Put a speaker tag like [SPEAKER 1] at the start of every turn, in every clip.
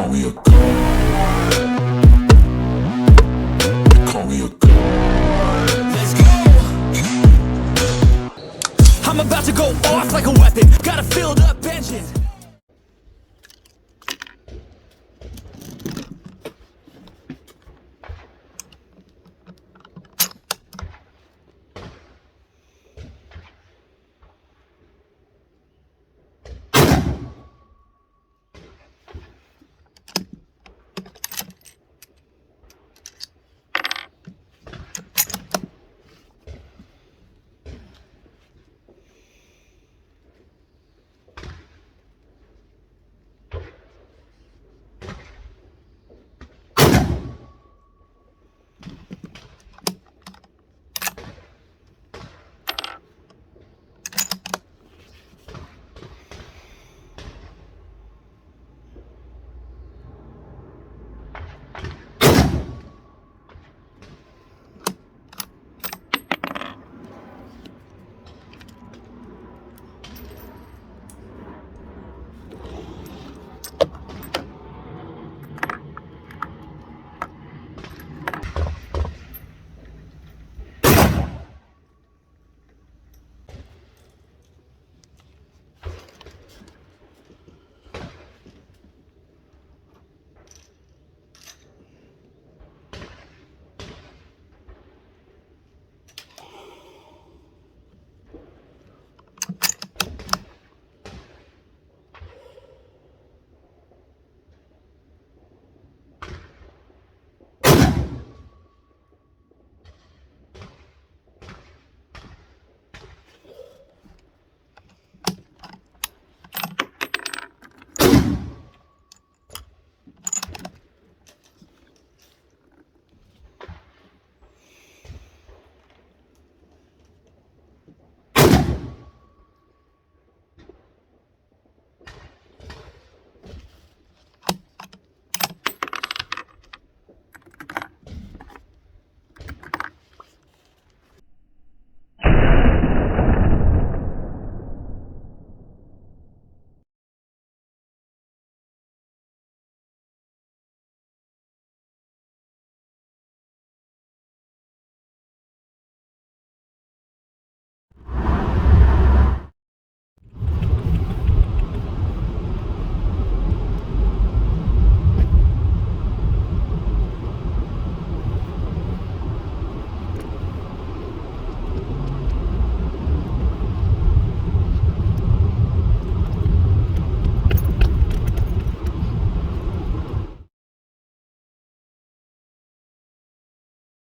[SPEAKER 1] call me a god. They call me a god. Let's go. I'm about to go off like a weapon. Got a filled up engine.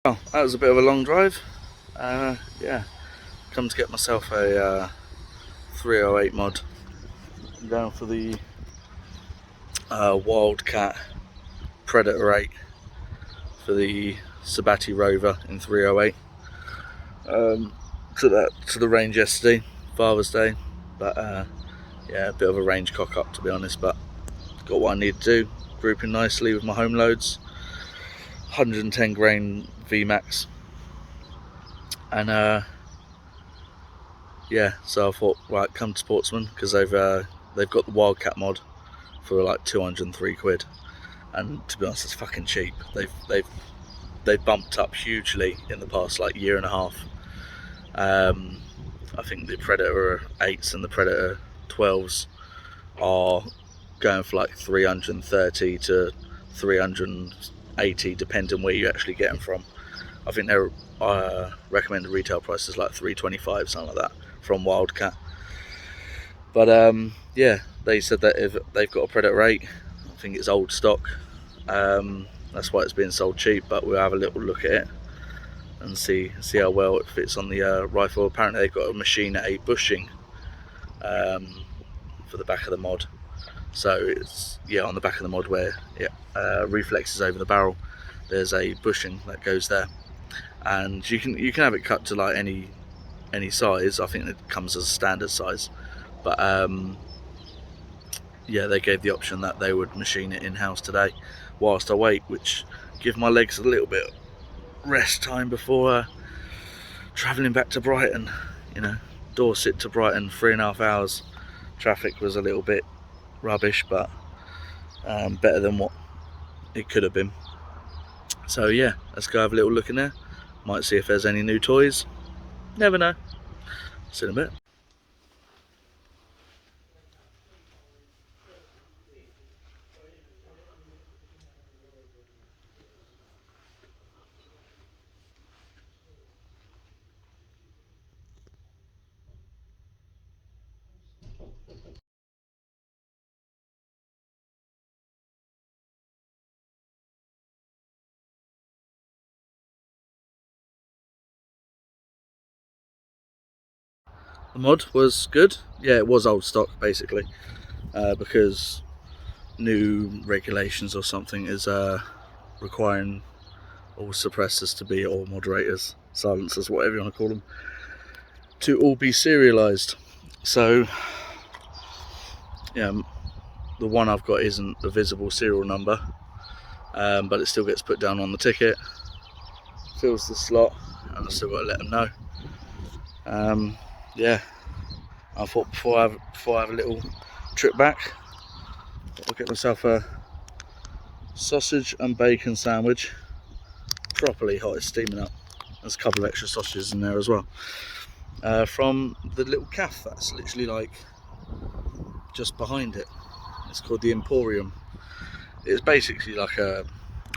[SPEAKER 2] Well, that was a bit of a long drive. Yeah, come to get myself a 308 mod. I'm going for the Wildcat Predator 8 for the Sabatti Rover in 308. To the range yesterday, Father's Day, but yeah, a bit of a range cock up to be honest, but got what I need to do, grouping nicely with my home loads, 110 grain VMAX, and yeah, so I thought, right, come to Sportsman, because they've got the Wildcat mod for like 203 quid, and to be honest, it's fucking cheap. They've bumped up hugely in the past like year and a half. I think the Predator 8s and the Predator 12s are going for like 330 to 380 depending where you actually get them from. I think their recommended retail price is like 325, something like that, from Wildcat. But yeah, they said that if they've got a Predator 8, I think it's old stock, that's why it's being sold cheap, but we'll have a little look at it and see how well it fits on the rifle. Apparently they've got a machine at a bushing for the back of the mod, so it's, yeah, on the back of the mod where it reflexes over the barrel, there's a bushing that goes there, and you can have it cut to like any size. I think it comes as a standard size, but yeah, they gave the option that they would machine it in-house today whilst I wait, which give my legs a little bit rest time before travelling back to Brighton. You know, Dorset to Brighton, 3.5 hours. Traffic was a little bit rubbish, but better than what it could have been. So yeah, let's go have a little look in there. Might see if there's any new toys. Never know. See you in a bit. The mod was good. Yeah, it was old stock basically, because new regulations or something is requiring all suppressors to be, or moderators, silencers, whatever you want to call them, to all be serialized. So yeah, the one I've got isn't a visible serial number, but it still gets put down on the ticket, fills the slot, and I've still got to let them know. Yeah, I thought before I have a little trip back, I'll get myself a sausage and bacon sandwich, properly hot, it's steaming up. There's a couple of extra sausages in there as well, from the little cafe that's literally like just behind it. It's called the Emporium. It's basically like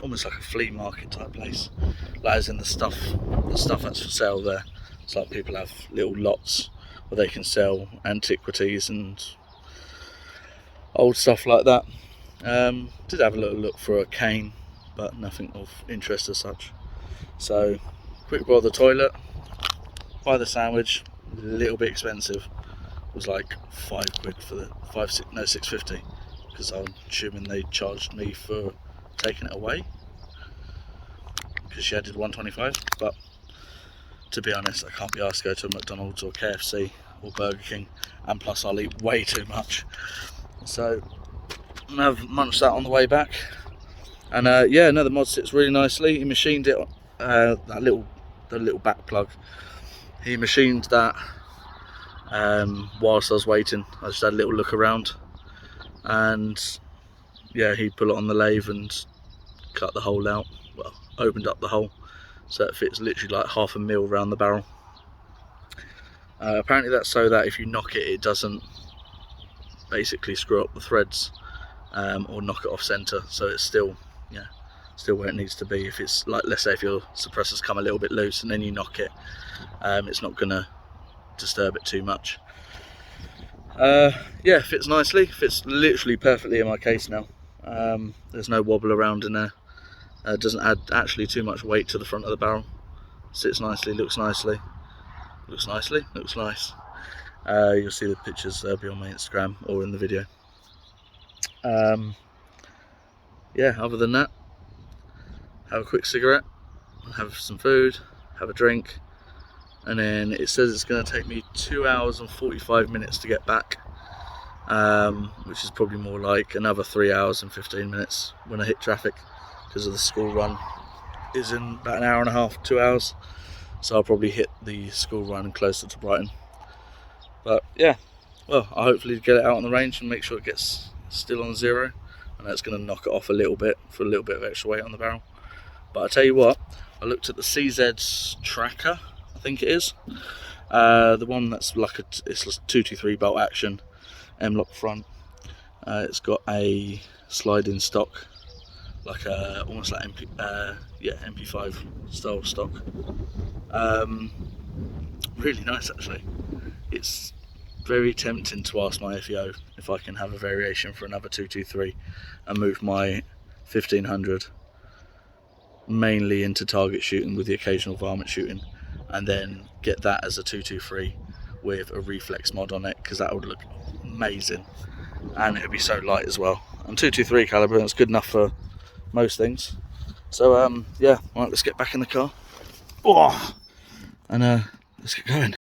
[SPEAKER 2] almost like a flea market type place, like as in the stuff that's for sale there. It's like people have little lots where they can sell antiquities and old stuff like that. Did have a little look for a cane, but nothing of interest as such. So quick boil the toilet, buy the sandwich. A little bit expensive. It was like £5 for the £6.50, because I'm assuming they charged me for taking it away, because she added £1.25. But to be honest, I can't be asked to go to a McDonald's or KFC or Burger King, and plus I'll eat way too much. So I've munched that on the way back, and yeah, no, the mod sits really nicely. He machined it, the little back plug. He machined that whilst I was waiting. I just had a little look around, and yeah, he put it on the lathe and cut the hole out. Well, opened up the hole so it fits literally like half a mil around the barrel. Apparently that's so that if you knock it, it doesn't basically screw up the threads, or knock it off center, so it's still where it needs to be. If it's like, let's say if your suppressors come a little bit loose and then you knock it, it's not gonna disturb it too much. Yeah, fits nicely, fits literally perfectly in my case now. There's no wobble around in there. Doesn't add actually too much weight to the front of the barrel. Sits nicely, looks nice. You'll see the pictures, they'll be on my Instagram or in the video. Yeah, other than that, have a quick cigarette, have some food, have a drink, and then it says it's going to take me 2 hours and 45 minutes to get back, which is probably more like another 3 hours and 15 minutes when I hit traffic, because of the school run is in about an hour and a half, 2 hours, so I'll probably hit the school run closer to Brighton. But yeah, well, I'll hopefully get it out on the range and make sure it gets still on 0, and that's going to knock it off a little bit for a little bit of extra weight on the barrel. But I tell you what, I looked at the CZ's tracker, I think it is, the one that's like it's a 223 bolt action, M-lock front. It's got a sliding stock, like almost like MP5 style stock. Really nice actually. It's very tempting to ask my FEO if I can have a variation for another 223 and move my 1500 mainly into target shooting with the occasional varmint shooting, and then get that as a 223 with a reflex mod on it, because that would look amazing, and it would be so light as well. And 223 caliber, that's good enough for most things. So yeah, right, let's get back in the car, and let's get going.